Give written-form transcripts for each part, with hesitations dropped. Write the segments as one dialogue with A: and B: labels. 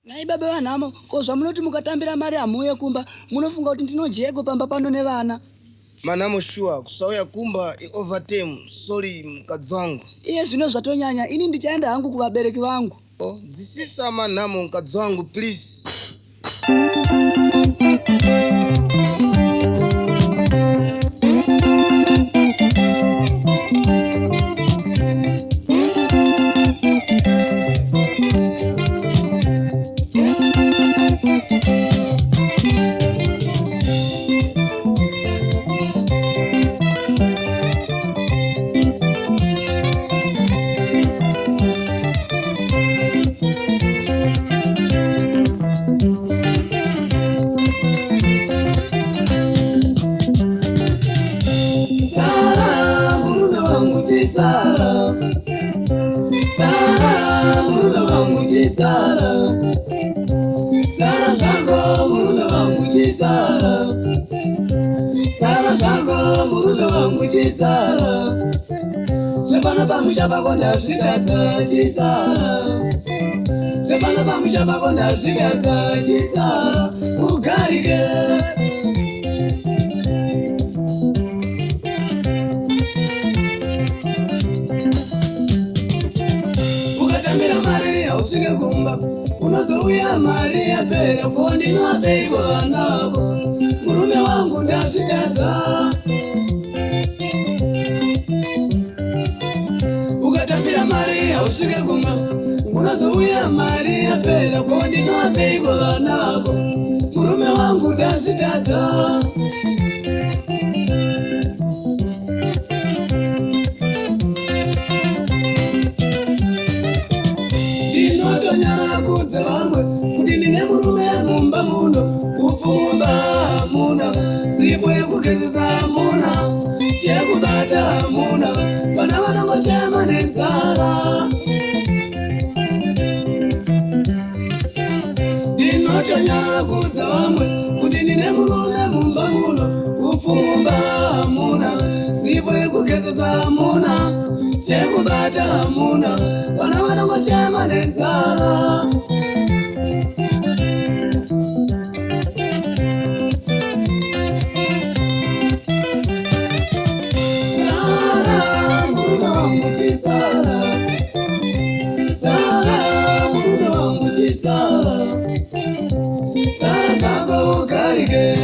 A: Nai baba vanamo kozva munoti mukatambira mari hamuye kumba munofunga kuti ndinojeko pamba pano nevana.
B: Manamo sure kusauya kumba overtime sorry mukadzi wangu.
A: Iye zvino zvatonyanya ini ndichaenda hangu kuvabereki vangu.
B: Oh, dzisisa manamo mukadzi wangu please.
C: Sara zango murume wangu chisara, Sara zango murume wangu chisara, Shapana pamusha konda zvikadza chisara, Shapana pamusha konda zvikadza chisara, ugarike. Ukatamira mari yausvike kumba unozouya mari yapera kondinoabeirwa vana vako murume wangu ndazvitadza. Ukatambira mari yausvike kumba unozouya mari yapera kondinoabeirwa vana vako murume wangu ndazvitadza. Kudza vamwe kuti ndine murume mumba muno kupfumba hamuna, sipo yekugezesa hamuna, chekubata hamuna, vana vanongochema nenzara. Ndinotonyara kudza vamwe kuti ndine murume mumba muno kupfumba hamuna, sipo yekugezesa hamuna, chekubata hamuna, vana vanongochema nenzara. Sara zako ugarike,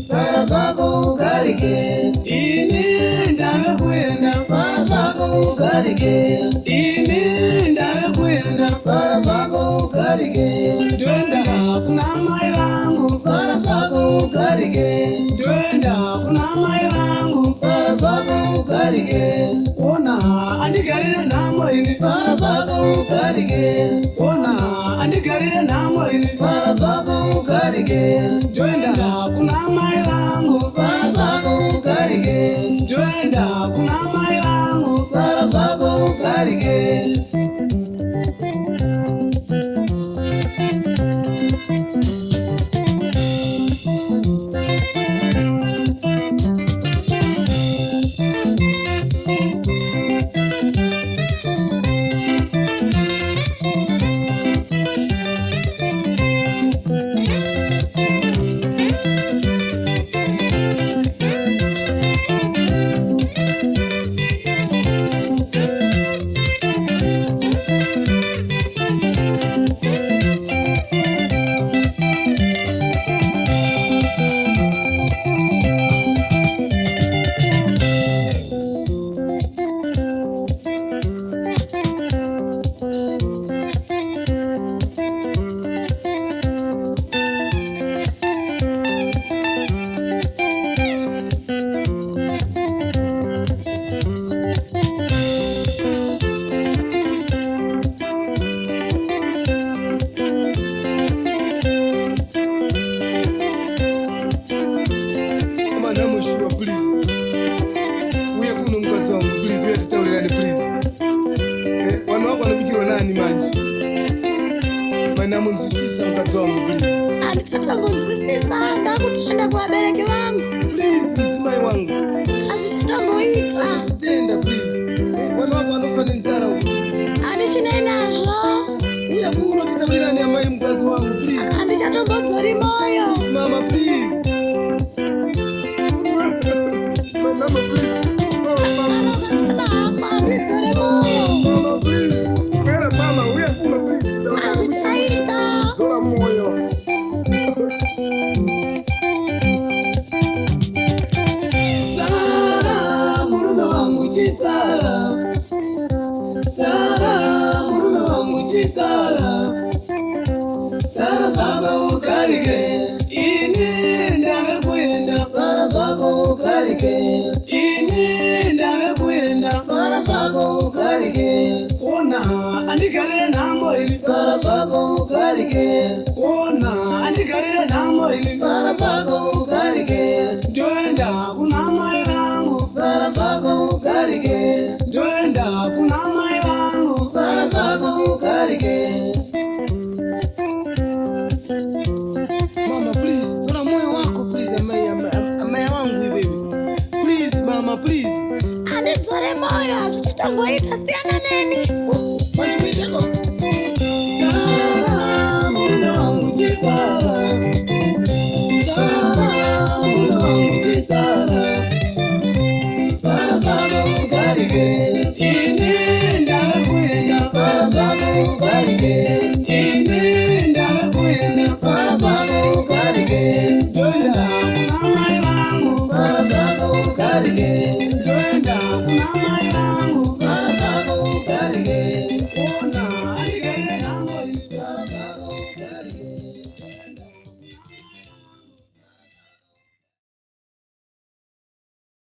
C: Sara zako ugarike, ini ndave kuenda. Sara zako ugarike, ini ndave kuenda. Sara zako ugarike, ndoenda kuna mai vangu. Sara zako ugarike, ndoenda kuna mai vangu. Sara zako ugarike, ona andigarire namo ini. Sara zako ugarike, ona andigarire namo ini. Sara zako ugarike, ndoenda kuna mai vangu. Sara zako ugarike, ndoenda kuna mai vangu. Sara zako ugarike. Munzwisisa mukadzi wangu please.
A: Andichatambonzwisisa ndakutienda kuvabereki vangu.
B: Please mudzimai wangu.
A: Azvichatomboitwa.
B: Stand please. Mwana wako anofana nzara uko.
A: Andichinei nazvo.
B: Bwera kuno titamulira ni amai mkazi wangu please.
A: Andichatombodzori moyo.
B: Mama please. Mama please. Mama please. Bwera mama uya kuma please.
A: Azichaita.
B: Zora moyo.
C: Sara murume wangu chisara. Sara murume wangu chisara. Sara zako ukarike. Ini ndamekuenda. Sara zako ukarike. Ini ndamekuenda. Sara zako ukarike. Ona andikarira nambo ili. Sara zako ukarike. Ona andikarira nambo ili. Sara zako ukarike. Ndoenda kuna mai wangu. Sara zako ukarike. Ndoenda kuna mai wangu. Sara zako ukarike.
B: Mama please. Zora moyo wako please amai wangu baby. Please mama please.
A: Andidzore moyo. Azichatomboita siyana neni.
B: Wanchukuiteko.
C: Sara murume wangu chisara.